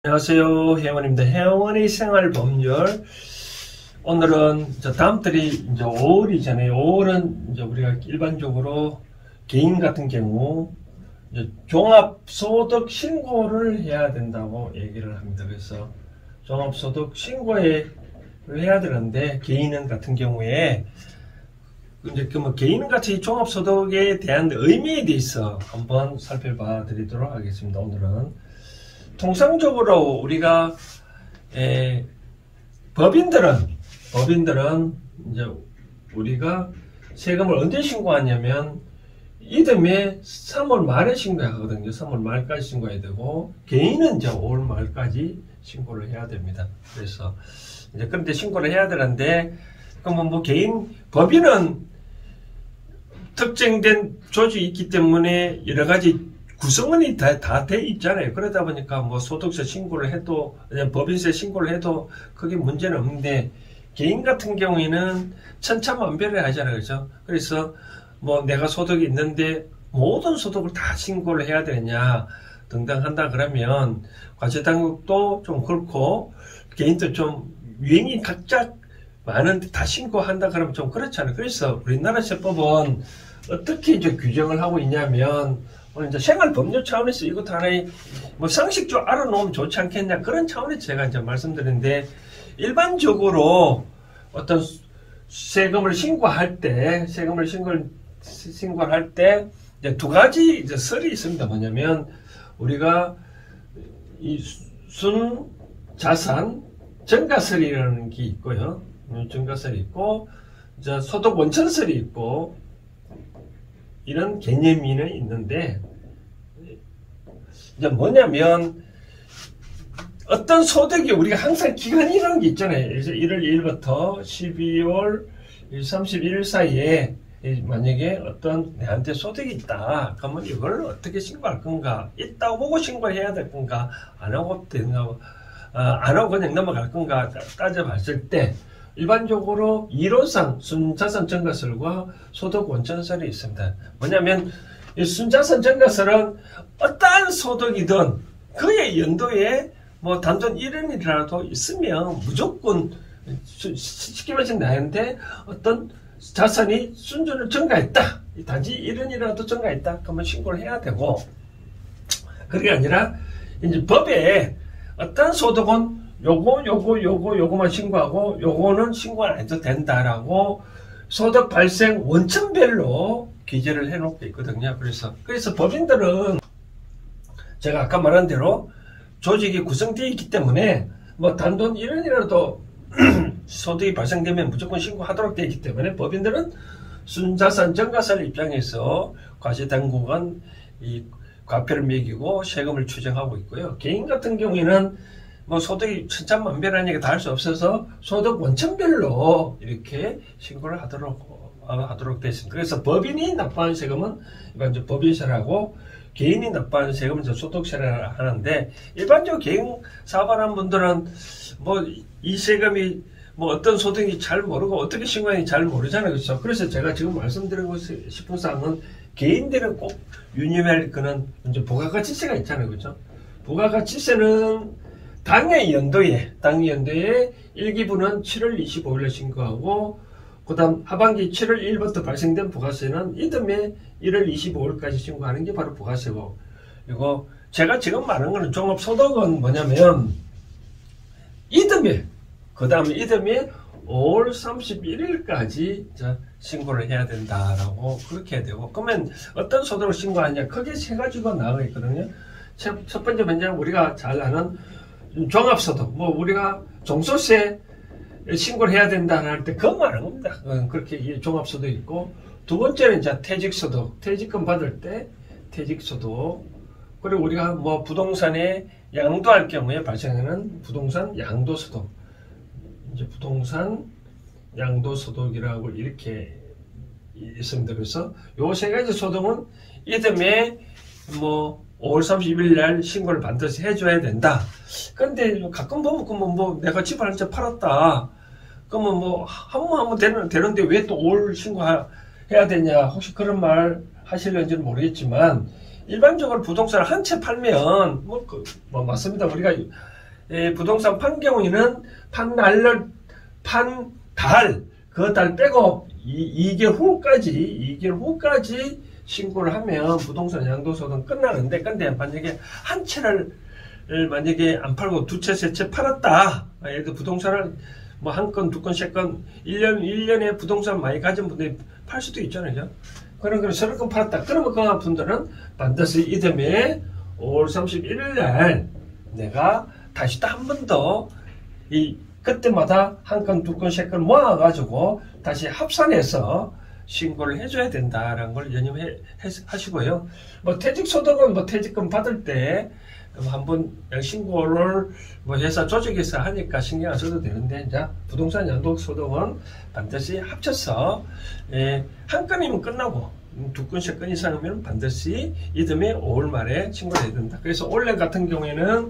안녕하세요. 혜원입니다. 혜원의 생활법률. 오늘은 다음 달이 이제 5월이잖아요. 5월은 이제 우리가 일반적으로 개인 같은 경우 이제 종합소득 신고를 해야 된다고 얘기를 합니다. 그래서 종합소득 신고를 해야 되는데, 개인 같은 경우에 이제 그 개인 같이 종합소득에 대한 의미에 대해서 한번 살펴봐 드리도록 하겠습니다. 오늘은 통상적으로 우리가 법인들은 이제 우리가 세금을 언제 신고하냐면 이듬해 3월 말에 신고하거든요. 3월 말까지 신고해야 되고, 개인은 이제 5월 말까지 신고를 해야 됩니다. 그래서 이제 그런데 신고를 해야 되는데, 그러면 뭐 법인은 특정된 조직이 있기 때문에 여러 가지 구성원이 다 돼 있잖아요. 그러다 보니까 뭐 소득세 신고를 해도, 법인세 신고를 해도 크게 문제는 없는데, 개인 같은 경우에는 천차만별을 하잖아요. 그죠? 그래서 뭐 내가 소득이 있는데 모든 소득을 다 신고를 해야 되냐 등등 한다 그러면 과세당국도 좀 그렇고, 개인도 좀 유행이 각자 많은데 다 신고한다 그러면 좀 그렇잖아요. 그래서 우리나라 세법은 어떻게 이제 규정을 하고 있냐면, 오늘 이제 생활법률 차원에서 이것도 하나의 뭐 상식적으로 알아놓으면 좋지 않겠냐, 그런 차원에서 제가 이제 말씀드리는데, 일반적으로 어떤 세금을 신고할 때 이제 두 가지 이제 설이 있습니다. 뭐냐면, 우리가 이 순자산 증가설이라는 게 있고요. 증가설이 있고, 이제 소득 원천설이 있고, 이런 개념이 있는데, 이제 뭐냐면, 어떤 소득이 우리가 항상 기간이라는 게 있잖아요. 그래서 1월 1일부터 12월 31일 사이에 만약에 어떤 내한테 소득이 있다. 그러면 이걸 어떻게 신고할 건가? 있다고 보고 신고해야 될 건가? 안 하고 그냥 넘어갈 건가? 따져봤을 때, 일반적으로 이론상 순자산 증가설과 소득 원천설이 있습니다. 뭐냐면 이 순자산 증가설은 어떠한 소득이든 그의 연도에 뭐 단돈 1원이라도 있으면 무조건 쉽게 말해서 나한테 어떤 자산이 순전을 증가했다, 단지 1원이라도 증가했다, 그러면 신고를 해야 되고, 그게 아니라 이제 법에 어떤 소득은 요거만 신고하고 요거는 신고 안 해도 된다라고 소득 발생 원천별로 기재를 해놓고 있거든요. 그래서 법인들은 제가 아까 말한 대로 조직이 구성되어 있기 때문에 뭐 단돈 1원이라도 소득이 발생되면 무조건 신고하도록 되어 있기 때문에, 법인들은 순자산 증가설 입장에서 과세당국은 이 과표를 매기고 세금을 추정하고 있고요. 개인 같은 경우에는 뭐 소득이 천차만별하니까 다 할 수 없어서 소득 원천별로 이렇게 신고를 하도록 되어 있습니다. 그래서 법인이 납부하는 세금은 일반적으로 법인세라고, 개인이 납부하는 세금은 소득세라 하는데, 일반적으로 개인 사업하는 분들은 뭐 이 세금이 뭐 어떤 소득인지 잘 모르고 어떻게 신고하는지 잘 모르잖아요. 그렇죠? 그래서 제가 지금 말씀드리고 싶은 사항은, 개인들은 꼭 유념할 그는 이제 부가가치세가 있잖아요. 그렇죠? 부가가치세는 당해 연도에 1기분은 7월 25일에 신고하고, 그 다음 하반기 7월 1일부터 발생된 부가세는 이듬해 1월 25일까지 신고하는 게 바로 부가세고, 그리고 제가 지금 말하는 거는 종합소득은 뭐냐면 그 다음에 이듬해 5월 31일까지 신고를 해야 된다라고 그렇게 해야 되고, 그러면 어떤 소득을 신고하냐, 크게 세 가지가 나와 있거든요. 첫 번째 먼저 우리가 잘 아는 종합소득, 뭐 우리가 종소세 신고를 해야 된다 할 때 그거 말하는 겁니다. 그렇게 종합소득이 있고, 두 번째는 이제 퇴직소득, 퇴직금 받을 때 퇴직소득, 그리고 우리가 뭐 부동산에 양도할 경우에 발생하는 부동산 양도소득, 이제 부동산 양도소득이라고 이렇게 있습니다. 그래서 요 세 가지 소득은 이듬해 뭐 5월 30일 날 신고를 반드시 해줘야 된다. 그런데 가끔 보면 뭐 내가 집을 한 채 팔았다, 그러면 뭐 한번 되는데 왜 또 5월 신고해야 되냐, 혹시 그런 말 하실는지는 모르겠지만, 일반적으로 부동산을 한 채 팔면 뭐 맞습니다. 우리가 부동산 판 경우에는 그 달 빼고 2개월 후까지 신고를 하면 부동산 양도소득 끝나는데, 근데 만약에 한 채를 만약에 안 팔고 두 채, 세 채 팔았다. 예를 들어 부동산을 뭐 한 건, 두 건, 세 건, 1년에 부동산 많이 가진 분들이 팔 수도 있잖아요. 그런 서너 건 팔았다. 그러면 그 분들은 반드시 이듬해 5월 31일 날 내가 다시 또 한 번 더 그때마다 한 건, 두 건, 세 건 모아가지고 다시 합산해서 신고를 해줘야 된다라는 걸 연임하시고요. 뭐 퇴직소득은 뭐 퇴직금 받을 때 한번 신고를 뭐 회사 조직에서 하니까 신경 안 써도 되는데, 이제 부동산 양도소득은 반드시 합쳐서 한 건이면 끝나고 두 건, 세 건 이상이면 반드시 이듬해 5월 말에 신고를 해야 된다. 그래서 올해 같은 경우에는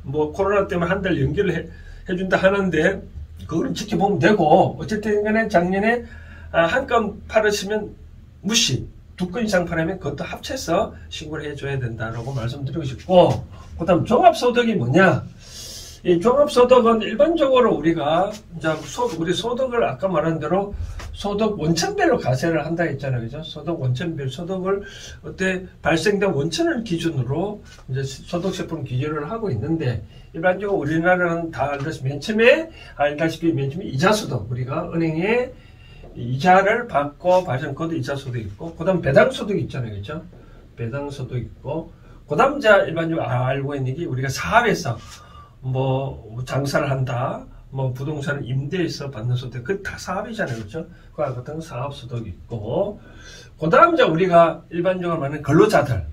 뭐 코로나 때문에 한 달 연기를 해준다 하는데 그걸 지켜보면 되고, 어쨌든 간에 작년에 한 건 팔으시면 무시, 두 건 이상 팔으면 그것도 합쳐서 신고를 해줘야 된다라고 말씀드리고 싶고, 그 다음 종합소득이 뭐냐? 이 종합소득은 일반적으로 우리가 이제 우리 소득을 아까 말한 대로 소득 원천별로 가세를 한다 했잖아요. 그죠? 소득 원천별, 소득을 어때 발생된 원천을 기준으로 이제 소득세법 기준을 하고 있는데, 일반적으로 우리나라는 다 알다시피 맨 처음에 이자소득, 우리가 은행에 이자를 받고 발생코드 이자소득 있고, 그 다음 배당소득 있잖아요. 그죠? 배당소득 있고, 그 다음 일반적으로 알고 있는 게 우리가 사업에서 뭐 장사를 한다, 뭐 부동산을 임대해서 받는 소득, 그 다 사업이잖아요. 그렇죠? 그와 같은 사업소득이 있고, 그 다음 우리가 일반적으로 말하는 근로소득만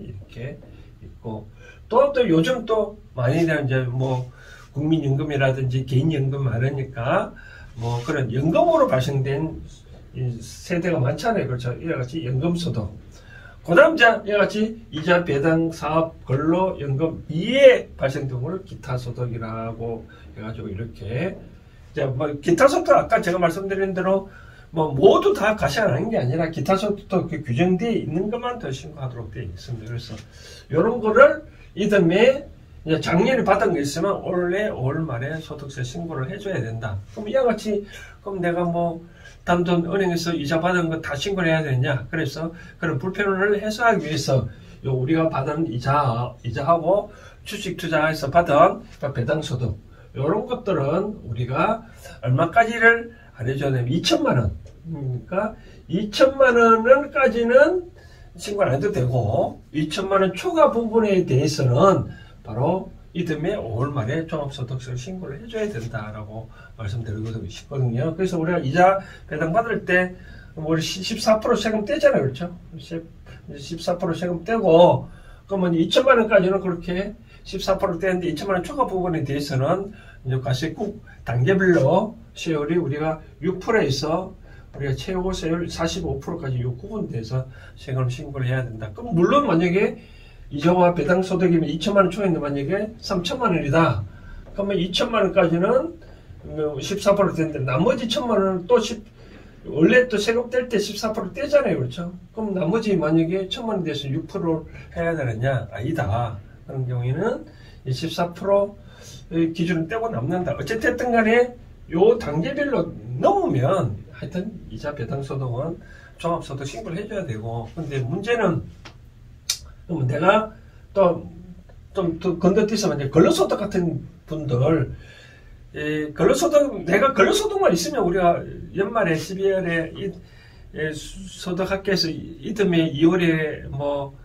이렇게 있고, 또 요즘 또 많이 이제 뭐 국민연금이라든지 개인연금 많으니까 뭐 그런 연금으로 발생된 세대가 많잖아요. 그렇죠? 이와같이 연금소득. 그 다음 이와같이 이자, 배당, 사업, 근로, 연금 이에 발생된 걸 기타소득이라고 해가지고 이렇게 이제 뭐 기타소득 아까 제가 말씀드린 대로 뭐 모두 다 가시하는 게 아니라 기타소득도 규정되어 있는 것만 더 신고하도록 되어 있습니다. 그래서 이런 거를 이듬해 이제 작년에 받은 게 있으면 올해 5월 말에 소득세 신고를 해줘야 된다. 그럼 이와 같이 그럼 내가 뭐 단돈 은행에서 이자 받은 거 다 신고를 해야 되느냐? 그래서 그런 불편을 해소하기 위해서 우리가 받은 이자하고 주식 투자해서 받은 배당소득 이런 것들은 우리가 얼마까지를 안 해줘야 되면 2천만 원. 그러니까 2천만 원까지는 신고 안 해도 되고 2천만 원 초과 부분에 대해서는 바로 이듬해 5월 말에 종합소득세를 신고를 해줘야 된다라고 말씀드리고 싶거든요. 그래서 우리가 이자 배당 받을 때 우리 14% 세금 떼잖아요. 그렇죠? 14% 세금 떼고 그러면 2천만 원까지는 그렇게 14% 떼는데 2천만 원 초과 부분에 대해서는 이제 과세국 단계별로 세율이 우리가 6%에서 우리가 최고 세율 45%까지 요 구분돼서 세금을 신고를 해야 된다. 그럼 물론 만약에 이자와 배당 소득이면 2천만 원 초과인데 만약에 3천만 원이다. 그러면 2천만 원까지는 14% 되는데 나머지 1천만 원은 또 원래 또 세금 뗄 때 14% 떼잖아요. 그렇죠? 그럼 나머지 만약에 1천만 원에 대해서 6%를 해야 되느냐? 아니다. 그런 경우에는 14% 기준을 떼고 남는다. 어쨌든 간에 요 단계별로 넘으면 하여튼 이자 배당 소득은 종합소득 신고를 해줘야 되고, 근데 문제는 내가 또 좀 건너뛰어서 이제 근로소득 같은 분들, 내가 근로소득만 있으면 우리가 연말에 12월에 소득학교에서 이듬해 2월에 뭐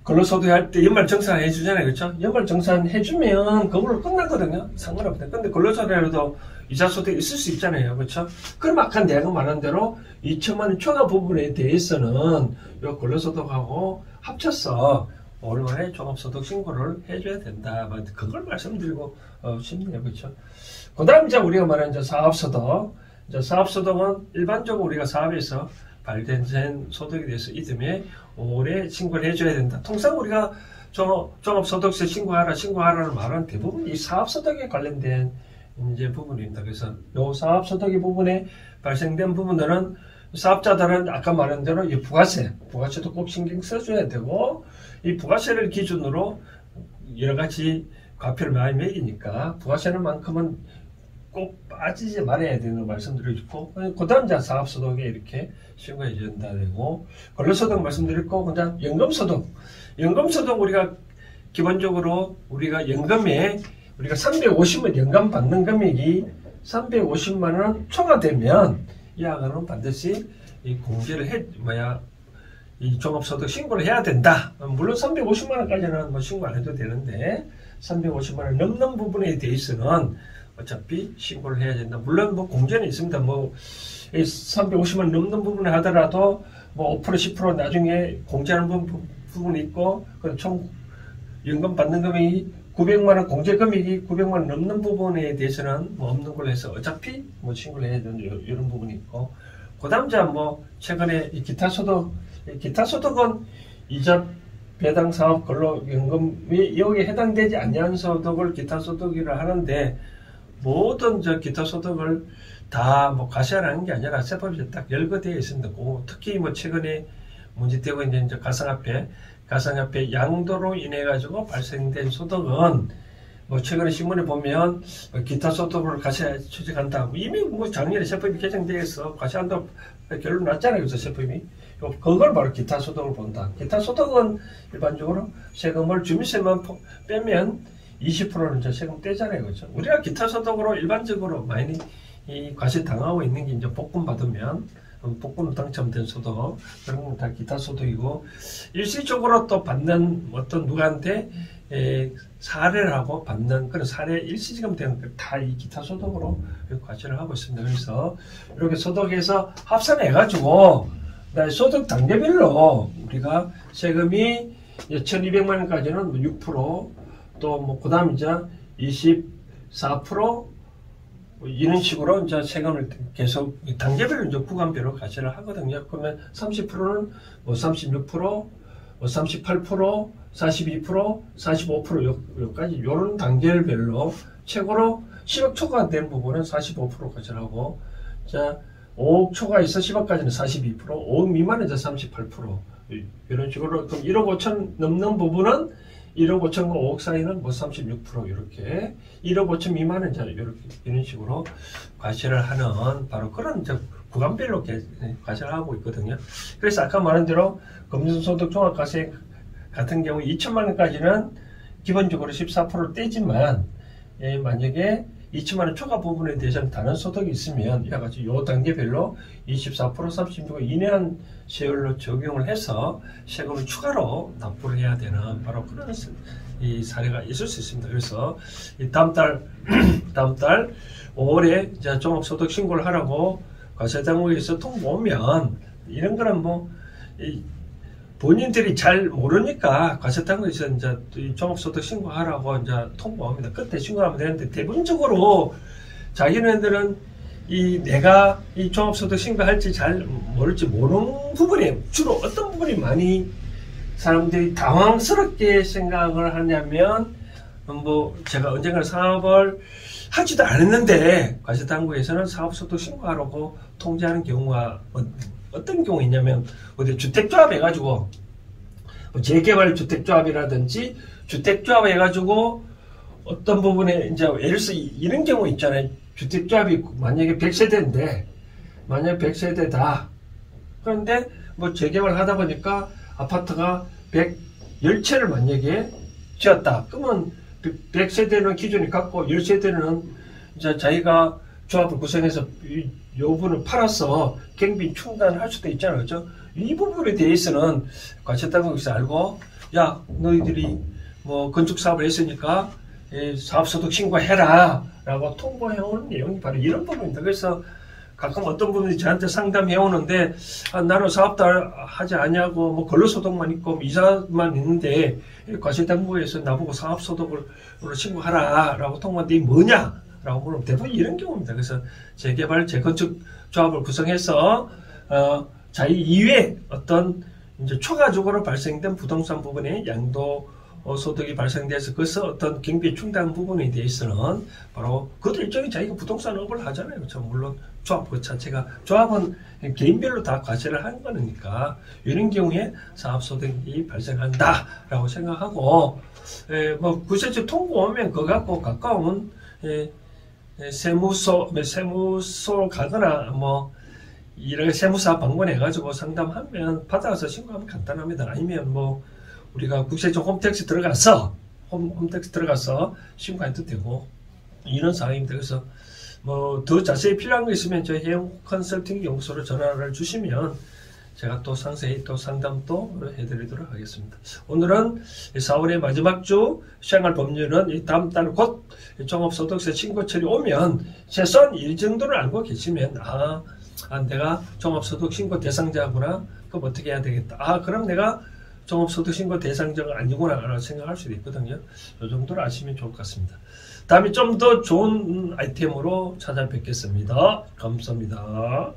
근로소득 할 때 연말 정산 해주잖아요. 그렇죠? 연말 정산 해주면 그걸로 끝나거든요. 상관없어요. 근데 근로소득이라도 이자소득이 있을 수 있잖아요. 그렇죠? 그럼 아까 내가 말한 대로 2천만 원 초과 부분에 대해서는 이 근로소득하고 합쳐서 5월 말에 종합소득 신고를 해줘야 된다. 그걸 말씀드리고 싶네요. 그렇죠? 그 다음 이제 우리가 말하는 이제 사업소득. 이제 사업소득은 일반적으로 우리가 사업에서 발견된 소득에 대해서 이듬해 5월에 신고를 해줘야 된다. 통상 우리가 종합소득세 신고하라는 말은 대부분 이 사업소득에 관련된 이제 부분입니다. 그래서 이 사업소득의 부분에 발생된 부분들은 사업자들은 아까 말한 대로 이 부가세도 꼭 신경 써줘야 되고, 이 부가세를 기준으로 여러 가지 과표를 많이 매기니까 부가세는 만큼은 꼭 빠지지 말아야 되는 말씀드리고, 그 다음 이제 사업소득에 이렇게 신고해 준다 되고, 근로소득 말씀드렸고, 그다음 연금소득. 연금소득 우리가 기본적으로 우리가 연금에 우리가 350만 연금 받는 금액이 350만원 초과되면 이 아가는 반드시 이 공제를 이 종합소득 신고를 해야 된다. 물론 350만원까지는 뭐 신고 안 해도 되는데 350만원 넘는 부분에 대해서는 어차피 신고를 해야 된다. 물론 뭐 공제는 있습니다. 뭐 350만 넘는 부분에 하더라도 뭐 5% 10% 나중에 공제하는 부분이 있고, 총 연금 받는 금액이 900만원 공제 금액이 900만원 넘는 부분에 대해서는 뭐 없는 걸로 해서 어차피 뭐 신고를 해야 되는 이런 부분이 있고, 그다음 자 뭐 최근에 이 기타 소득은 이자 배당 사업 근로연금이 여기에 해당되지 않는 소득을 기타 소득이라 하는데, 모든 기타 소득을 다 뭐 과세하는 게 아니라 세법이 딱 열거되어 있습니다. 특히 뭐 최근에 문제되고 있는 이제 가상화폐 양도로 인해 가지고 발생된 소득은 뭐 최근에 신문에 보면 기타 소득을 과세 추진한다. 이미 뭐 작년에 세법이 개정되어서 과세한다고 결론 났잖아요. 그래서 세법이 그걸 바로 기타 소득을 본다. 기타 소득은 일반적으로 세금을 주민세만 빼면 20%는 이제 세금 떼잖아요. 그렇죠? 우리가 기타 소득으로 일반적으로 많이 이 과세 당하고 있는 게 이제 복권 받으면 복권으로 당첨된 소득, 그런 건 다 기타 소득이고, 일시적으로 또 받는 어떤 누구한테 사례를 하고 받는 그런 사례 일시지금 되는 다 이 기타 소득으로 과세를 하고 있습니다. 그래서 이렇게 소득에서 합산해가지고 소득 단계별로 우리가 세금이 1,200만 원까지는 6%, 또 뭐 그다음 이제 24% 이런 식으로 이제 세금을 계속 단계별로 이제 구간별로 과세를 하거든요. 그러면 30%는 뭐 36%, 뭐 38%, 42%, 45% 여기까지 이런 단계별로 최고로 10억 초과 된 부분은 45% 과세를 하고, 자 5억 초과해서 10억까지는 42%, 5억 미만은 이제 38%. 이런 식으로 그럼 1억 5천 넘는 부분은 1억 5천과 5억 사이는 뭐 36% 이렇게, 1억 5천 미만은 이제 이렇게 이런 식으로 과세를 하는 바로 그런 이제 구간별로 과세를 하고 있거든요. 그래서 아까 말한 대로 금전소득 종합과세 같은 경우 2천만 원까지는 기본적으로 14% 떼지만, 만약에 2천만 원 초과 부분에 대해서는 다른 소득이 있으면 이와 같이 요 단계별로 24%, 36% 이내한 세율로 적용을 해서 세금을 추가로 납부를 해야 되는 바로 그런 이 사례가 있을 수 있습니다. 그래서 이 다음 달 5월에 이제 종합소득 신고를 하라고 과세당국에서 통보 오면, 이런 거는 뭐 본인들이 잘 모르니까 과세당국에서 이제 종합소득 신고하라고 이제 통보합니다. 그때 신고하면 되는데, 대부분적으로 자기네들은 내가 이 종합소득 신고할지 잘 모를지 모르는 부분이, 주로 어떤 부분이 많이 사람들이 당황스럽게 생각을 하냐면, 뭐 제가 언젠가 사업을 하지도 않았는데 과세당국에서는 사업소득 신고하라고 통지하는 경우가 어떤 경우 있냐면, 어디 주택조합 해가지고 재개발 주택조합이라든지 주택조합 해가지고 어떤 부분에 이제 예를 들어서 이런 경우 있잖아요. 주택조합이 만약에 100세대인데 만약 100세대다. 그런데 뭐 재개발 하다 보니까 아파트가 110채를 만약에 지었다. 그러면 100세대는 기준이 같고 10세대는 이제 자기가 조합을 구성해서 이 부분을 팔아서 경비 충당할 수도 있잖아요. 그렇죠? 이 부분에 대해서는 과세당국에서 알고, 야, 너희들이 뭐 건축사업을 했으니까 사업소득 신고해라 라고 통보해오는 내용이 바로 이런 부분입니다. 그래서 가끔 어떤 분들이 저한테 상담해 오는데, 나는 사업도 하지 않냐고, 뭐 근로소득만 있고 이사만 있는데 과세당국에서 나보고 사업소득을 신고하라 라고 통보하는데 이게 뭐냐 라고 물으면 대부분 이런 경우입니다. 그래서 재개발, 재건축 조합을 구성해서 자기 이외에 어떤 이제 초과적으로 발생된 부동산 부분의 양도 소득이 발생돼서 그것서 어떤 경비 충당 부분에 대해서는 바로 그것도 일종의 자기가 부동산업을 하잖아요. 그렇죠? 물론 조합 그 자체가 조합은 개인별로 다 과세를 하는 거니까 이런 경우에 사업소득이 발생한다라고 생각하고 뭐 구체적 통보 오면 그거 갖고 가까운 세무소 가거나 뭐 이런 세무사 방문해가지고 상담하면 받아서 신고하면 간단합니다. 아니면 뭐 우리가 국세청 홈택스 들어가서 홈택스 들어가서 신고해도 되고 이런 상황입니다. 그래서 뭐 더 자세히 필요한 거 있으면 저희 해용 컨설팅 연구소로 전화를 주시면 제가 또 상세히 또 상담도 해드리도록 하겠습니다. 오늘은 4월의 마지막 주 생활법률은 다음 달 곧 종합소득세 신고철이 오면 최소한 이 정도를 알고 계시면 내가 종합소득 신고 대상자구나. 그럼 어떻게 해야 되겠다. 그럼 내가 종합소득 신고 대상자가 아니구나 라고 생각할 수도 있거든요. 이 정도를 아시면 좋을 것 같습니다. 다음에 좀 더 좋은 아이템으로 찾아뵙겠습니다. 감사합니다.